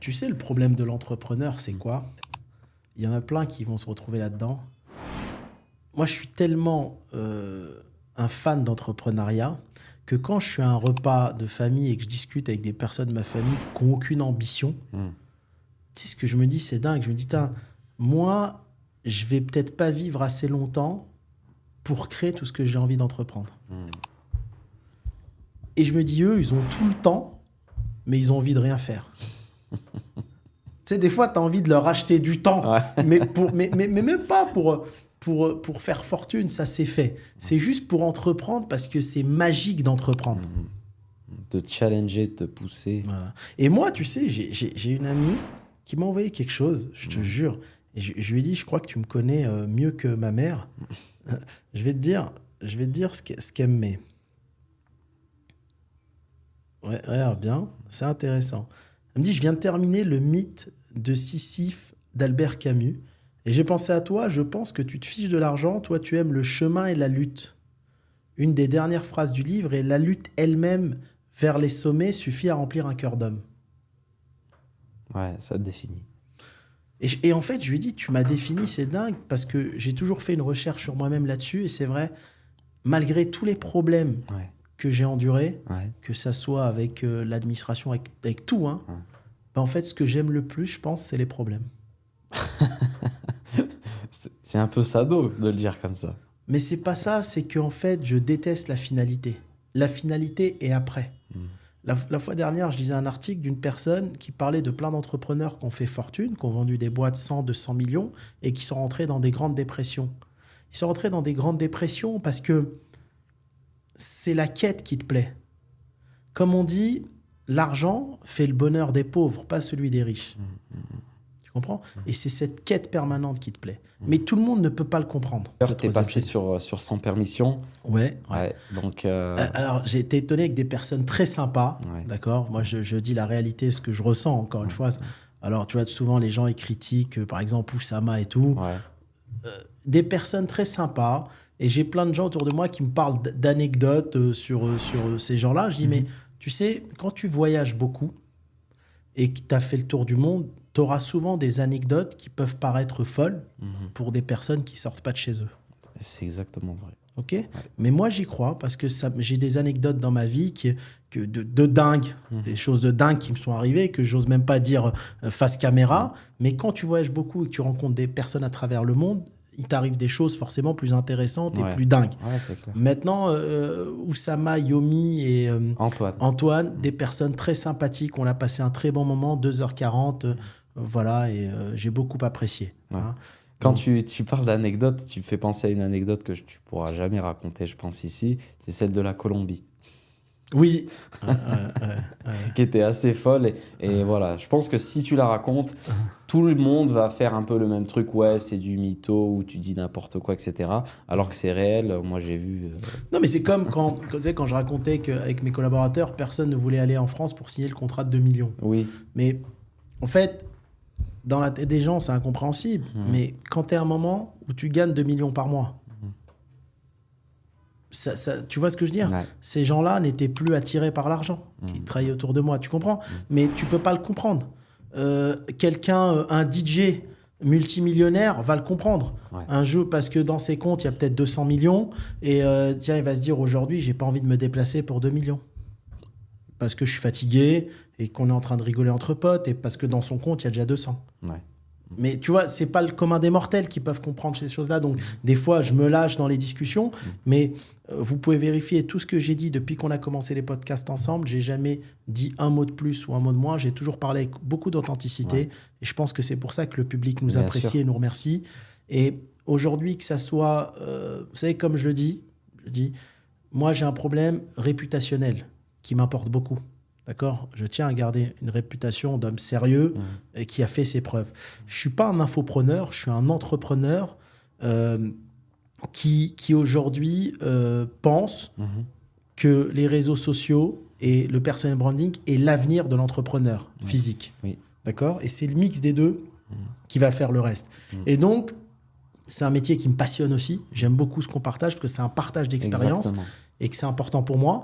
tu sais, le problème de l'entrepreneur, c'est quoi? Il y en a plein qui vont se retrouver là-dedans. Moi, je suis tellement un fan d'entrepreneuriat que quand je suis à un repas de famille et que je discute avec des personnes de ma famille qui n'ont aucune ambition, tu sais, ce que je me dis, c'est dingue. Je me dis, moi, je vais peut-être pas vivre assez longtemps pour créer tout ce que j'ai envie d'entreprendre. Et je me dis, eux, ils ont tout le temps, mais ils ont envie de rien faire. Tu sais, des fois, tu as envie de leur acheter du temps, mais même pas pour faire fortune, ça c'est fait. C'est juste pour entreprendre parce que c'est magique d'entreprendre. Te challenger, te pousser. Voilà. Et moi, tu sais, j'ai une amie qui m'a envoyé quelque chose, je te jure. Et je lui ai dit, je crois que tu me connais mieux que ma mère. Je vais te dire ce qu'elle me met. Ouais, regarde bien, c'est intéressant. Elle me dit, je viens de terminer le mythe de Sisyphe d'Albert Camus. Et j'ai pensé à toi, je pense que tu te fiches de l'argent, toi tu aimes le chemin et la lutte. Une des dernières phrases du livre est « La lutte elle-même vers les sommets suffit à remplir un cœur d'homme ». Ouais, ça te définit. Et en fait, je lui ai dit, tu m'as défini, c'est dingue, parce que j'ai toujours fait une recherche sur moi-même là-dessus, et c'est vrai, malgré tous les problèmes que j'ai endurés, que ça soit avec l'administration, avec tout, hein, ben en fait, ce que j'aime le plus, je pense, c'est les problèmes. C'est un peu sado de le dire comme ça. Mais c'est pas ça, c'est qu'en fait, je déteste la finalité. La finalité est après. La fois dernière, je lisais un article d'une personne qui parlait de plein d'entrepreneurs qui ont fait fortune, qui ont vendu des boîtes 100, 200 millions et qui sont rentrés dans des grandes dépressions. Ils sont rentrés dans des grandes dépressions parce que c'est la quête qui te plaît. Comme on dit, l'argent fait le bonheur des pauvres, pas celui des riches. Tu comprends? Et c'est cette quête permanente qui te plaît. Mais tout le monde ne peut pas le comprendre. Tu es passé sur Sans Permission. Ouais. Donc, alors, j'ai été étonné avec des personnes très sympas. D'accord? Moi, je dis la réalité, ce que je ressens, encore une fois. Alors, tu vois, souvent, les gens, ils critiquent, par exemple, Oussama et tout. Des personnes très sympas. Et j'ai plein de gens autour de moi qui me parlent d'anecdotes sur ces gens-là. Je dis, mais tu sais, quand tu voyages beaucoup et que tu as fait le tour du monde, tu auras souvent des anecdotes qui peuvent paraître folles pour des personnes qui sortent pas de chez eux. C'est exactement vrai. Ok, mais moi j'y crois parce que j'ai des anecdotes dans ma vie de dingue, des choses de dingue qui me sont arrivées que j'ose même pas dire face caméra. Mais quand tu voyages beaucoup et que tu rencontres des personnes à travers le monde, il t'arrive des choses forcément plus intéressantes et plus dingues. C'est clair. Maintenant, Oussama, Yomi et Antoine, des personnes très sympathiques. On a passé un très bon moment, 2h40. Voilà, et j'ai beaucoup apprécié. Hein. Quand tu parles d'anecdotes, tu me fais penser à une anecdote que tu pourras jamais raconter, je pense, ici. C'est celle de la Colombie. Oui. Qui était assez folle. Et voilà, je pense que si tu la racontes, tout le monde va faire un peu le même truc. Ouais, c'est du mytho, ou tu dis n'importe quoi, etc. Alors que c'est réel. Moi, j'ai vu... Non, mais c'est comme quand je racontais qu'avec mes collaborateurs, personne ne voulait aller en France pour signer le contrat de 2 millions. Oui. Mais en fait... Dans la tête des gens, c'est incompréhensible. Mais quand tu es à un moment où tu gagnes 2 millions par mois, tu vois ce que je veux dire? Ces gens-là n'étaient plus attirés par l'argent qui travaillaient autour de moi. Tu comprends? Mais tu peux pas le comprendre. Un DJ multimillionnaire va le comprendre. Un jeu, parce que dans ses comptes, il y a peut-être 200 millions. Et tiens, il va se dire aujourd'hui, j'ai pas envie de me déplacer pour 2 millions. Parce que je suis fatigué et qu'on est en train de rigoler entre potes et parce que dans son compte, il y a déjà 200. Mais tu vois, c'est pas le commun des mortels qui peuvent comprendre ces choses-là. Donc, des fois, je me lâche dans les discussions, mais vous pouvez vérifier tout ce que j'ai dit depuis qu'on a commencé les podcasts ensemble. J'ai jamais dit un mot de plus ou un mot de moins. J'ai toujours parlé avec beaucoup d'authenticité. Et je pense que c'est pour ça que le public nous apprécie et nous remercie. Et aujourd'hui, que ça soit... vous savez, comme je le dis, moi, j'ai un problème réputationnel qui m'importe beaucoup. D'accord? Je tiens à garder une réputation d'homme sérieux et qui a fait ses preuves. Je ne suis pas un infopreneur, je suis un entrepreneur qui aujourd'hui pense que les réseaux sociaux et le personal branding est l'avenir de l'entrepreneur physique. D'accord? Et c'est le mix des deux qui va faire le reste. Et donc, c'est un métier qui me passionne aussi. J'aime beaucoup ce qu'on partage parce que c'est un partage d'expérience et que c'est important pour moi.